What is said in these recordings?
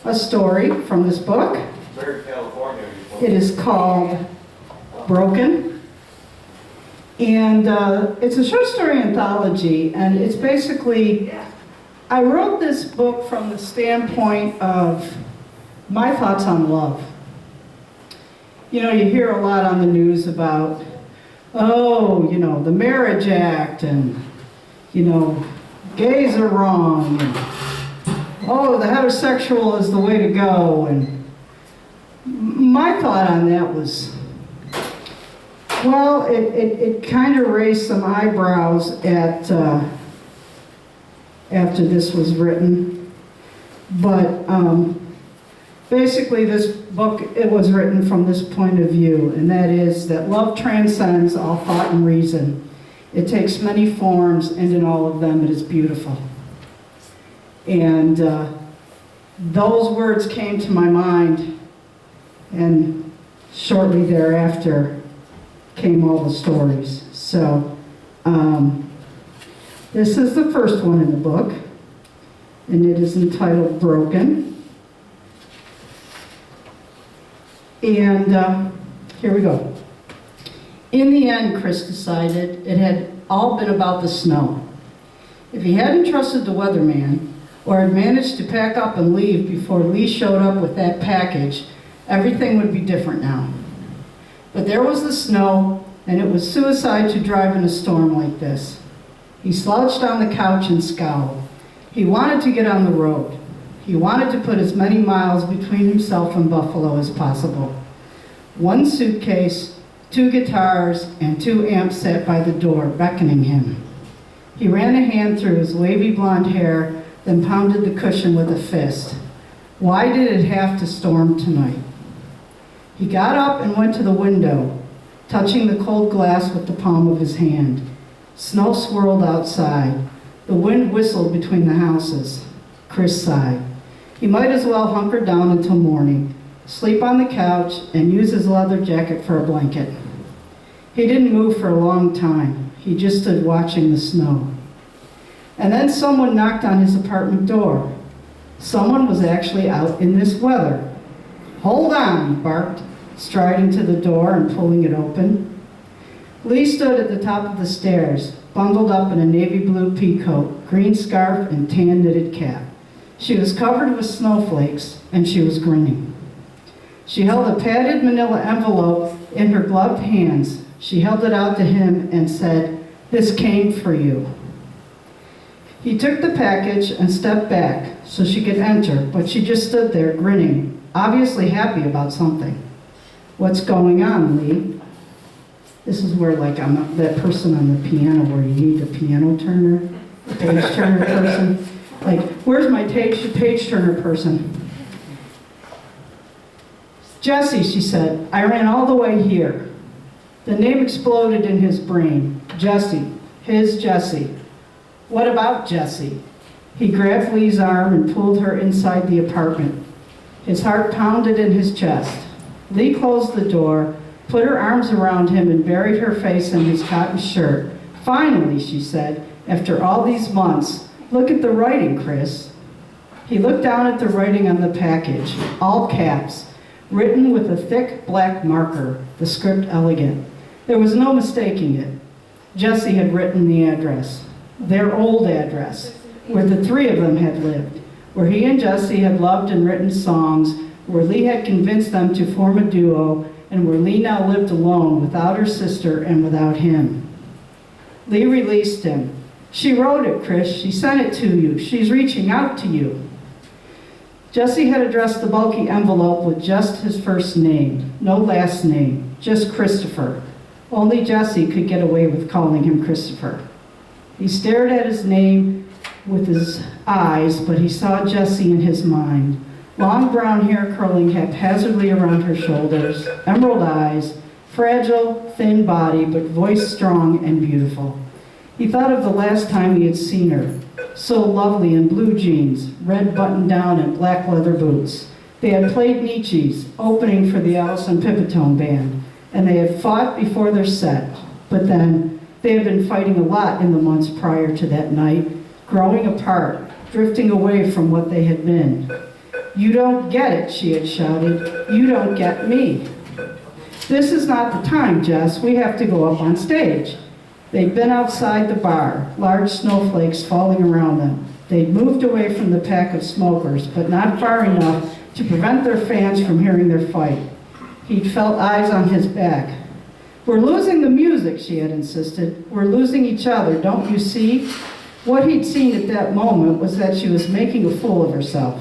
a story from this book. Very California. It is called Broken. And it's a short story anthology, and it's basically, I wrote this book from the standpoint of my thoughts on love. You know, you hear a lot on the news about, oh, you know, the Marriage Act, and, you know, gays are wrong, and, oh, the heterosexual is the way to go. And my thought on that was, well, it kind of raised some eyebrows at after this was written. But basically this book, it was written from this point of view, and that is that love transcends all thought and reason. It takes many forms, and in all of them it is beautiful. And those words came to my mind, and shortly thereafter came all the stories. So this is the first one in the book, and it is entitled Broken. And here we go. In the end, Chris decided it had all been about the snow. If he hadn't trusted the weatherman, or had managed to pack up and leave before Lee showed up with that package, everything would be different now. But there was the snow, and it was suicide to drive in a storm like this. He slouched on the couch and scowled. He wanted to get on the road. He wanted to put as many miles between himself and Buffalo as possible. One suitcase, 2 guitars, and 2 amps sat by the door, beckoning him. He ran a hand through his wavy blonde hair, then pounded the cushion with a fist. Why did it have to storm tonight? He got up and went to the window, touching the cold glass with the palm of his hand. Snow swirled outside. The wind whistled between the houses. Chris sighed. He might as well hunker down until morning, sleep on the couch, and use his leather jacket for a blanket. He didn't move for a long time. He just stood watching the snow. And then someone knocked on his apartment door. Someone was actually out in this weather. Hold on, he barked, striding to the door and pulling it open. Lee stood at the top of the stairs, bundled up in a navy blue peacoat, green scarf, and tan knitted cap. She was covered with snowflakes, and she was grinning. She held a padded manila envelope in her gloved hands. She held it out to him and said, "This came for you." He took the package and stepped back so she could enter, but she just stood there grinning, obviously happy about something. "What's going on, Lee?" This is where, like, I'm that person on the piano where you need a piano turner, a page turner person. Like, where's my page turner person? "Jessie," she said, "I ran all the way here." The name exploded in his brain. Jessie, his Jessie. What about Jessie? He grabbed Lee's arm and pulled her inside the apartment. His heart pounded in his chest. Lee closed the door, put her arms around him, and buried her face in his cotton shirt. "Finally," she said, "after all these months, look at the writing, Chris." He looked down at the writing on the package, all caps, written with a thick black marker, the script elegant. There was no mistaking it. Jessie had written the address, their old address, where the 3 of them had lived, where he and Jessie had loved and written songs, where Lee had convinced them to form a duo, and where Lee now lived alone without her sister and without him. Lee released him. "She wrote it, Chris. She sent it to you. She's reaching out to you." Jessie had addressed the bulky envelope with just his first name, no last name, just Christopher. Only Jessie could get away with calling him Christopher. He stared at his name with his eyes, but he saw Jessie in his mind. Long brown hair curling haphazardly around her shoulders, emerald eyes, fragile, thin body, but voice strong and beautiful. He thought of the last time he had seen her, so lovely in blue jeans, red button-down, and black leather boots. They had played Nietzsche's, opening for the Allison Pipitone Band, and they had fought before their set. But then, they had been fighting a lot in the months prior to that night, growing apart, drifting away from what they had been. "You don't get it," she had shouted. "You don't get me." "This is not the time, Jess. We have to go up on stage." They'd been outside the bar, large snowflakes falling around them. They'd moved away from the pack of smokers, but not far enough to prevent their fans from hearing their fight. He'd felt eyes on his back. "We're losing the music," she had insisted. "We're losing each other, don't you see?" What he'd seen at that moment was that she was making a fool of herself.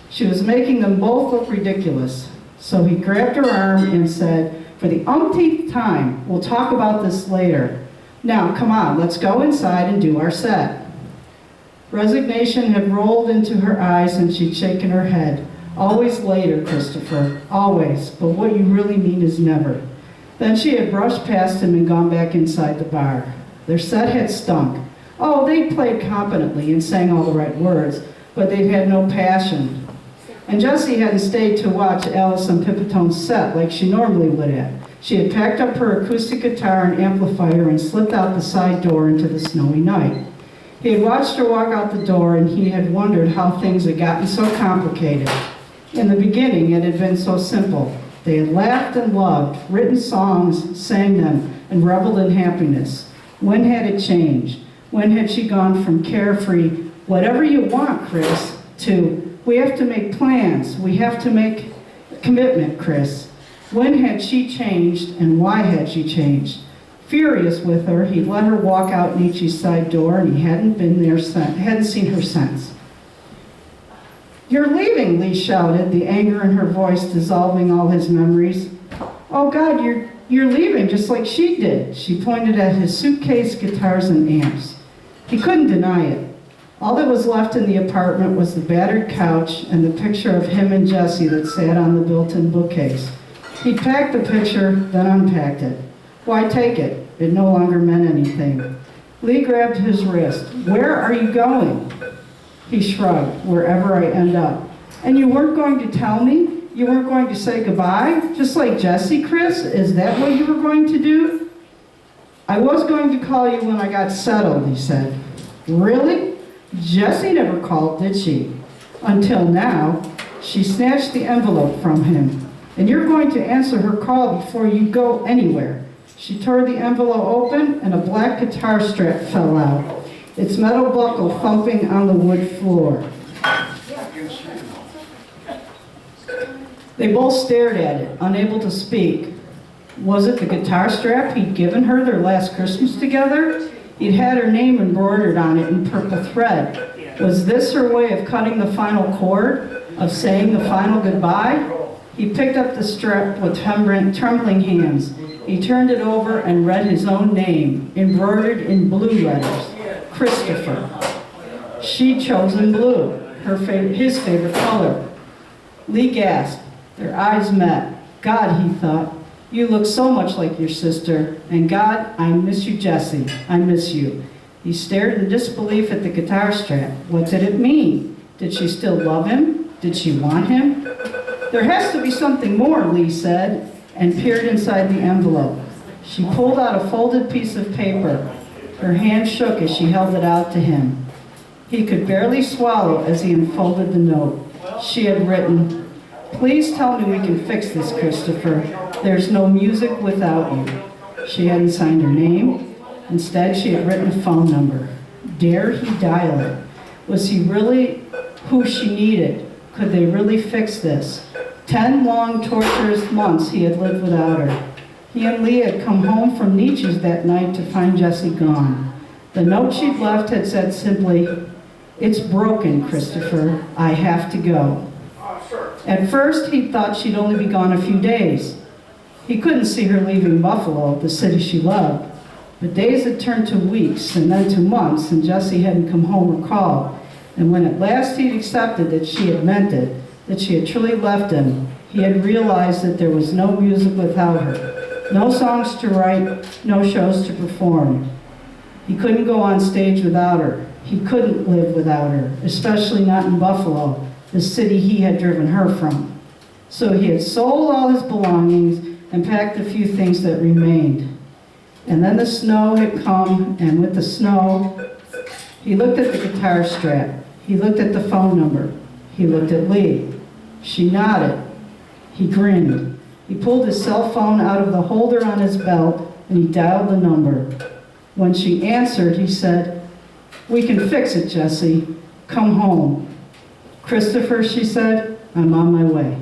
She was making them both look ridiculous. So he grabbed her arm and said, "For the umpteenth time, we'll talk about this later. Now, come on, let's go inside and do our set." Resignation had rolled into her eyes and she'd shaken her head. "Always later, Christopher, always, but what you really mean is never." Then she had brushed past him and gone back inside the bar. Their set had stunk. Oh, they'd played competently and sang all the right words, but they'd had no passion. And Jessie hadn't stayed to watch Alison Pipitone's set like she normally would have. She had packed up her acoustic guitar and amplifier and slipped out the side door into the snowy night. He had watched her walk out the door and he had wondered how things had gotten so complicated. In the beginning, it had been so simple. They had laughed and loved, written songs, sang them, and reveled in happiness. When had it changed? When had she gone from carefree, "Whatever you want, Chris," to "We have to make plans, we have to make a commitment, Chris"? When had she changed, and why had she changed? Furious with her, he let her walk out Nietzsche's side door, and he hadn't seen her since. "You're leaving," Lee shouted, the anger in her voice dissolving all his memories. "Oh God, you're leaving just like she did." She pointed at his suitcase, guitars, and amps. He couldn't deny it. All that was left in the apartment was the battered couch and the picture of him and Jessie that sat on the built-in bookcase. He packed the picture, then unpacked it. Why take it? It no longer meant anything. Lee grabbed his wrist. "Where are you going?" He shrugged. "Wherever I end up." "And you weren't going to tell me? You weren't going to say goodbye? Just like Jessie, Chris? Is that what you were going to do?" "I was going to call you when I got settled," he said. "Really? Jessie never called, did she?" "Until now." She snatched the envelope from him. "And you're going to answer her call before you go anywhere." She tore the envelope open and a black guitar strap fell out, its metal buckle thumping on the wood floor. They both stared at it, unable to speak. Was it the guitar strap he'd given her their last Christmas together? He'd had her name embroidered on it in purple thread. Was this her way of cutting the final chord, of saying the final goodbye? He picked up the strap with trembling hands. He turned it over and read his own name, embroidered in blue letters, Christopher. She'd chosen blue, his favorite color. Lee gasped. Their eyes met. "God," he thought, "you look so much like your sister. And God, I miss you, Jessie. I miss you." He stared in disbelief at the guitar strap. What did it mean? Did she still love him? Did she want him? "There has to be something more," Lee said, and peered inside the envelope. She pulled out a folded piece of paper. Her hand shook as she held it out to him. He could barely swallow as he unfolded the note. She had written, "Please tell me we can fix this, Christopher. There's no music without you." She hadn't signed her name. Instead, she had written a phone number. Dare he dial it? Was he really who she needed? Could they really fix this? 10 long, torturous months he had lived without her. He and Lee had come home from Nietzsche's that night to find Jessie gone. The note she'd left had said simply, "It's broken, Christopher. I have to go." At first, he thought she'd only be gone a few days. He couldn't see her leaving Buffalo, the city she loved. But days had turned to weeks and then to months, and Jessie hadn't come home or called. And when at last he'd accepted that she had meant it, that she had truly left him, he had realized that there was no music without her, no songs to write, no shows to perform. He couldn't go on stage without her. He couldn't live without her, especially not in Buffalo, the city he had driven her from. So he had sold all his belongings and packed the few things that remained. And then the snow had come, and with the snow, he looked at the guitar strap. He looked at the phone number. He looked at Lee. She nodded. He grinned. He pulled his cell phone out of the holder on his belt and he dialed the number. When she answered, he said, "We can fix it, Jessie. Come home." "Christopher," she said, "I'm on my way."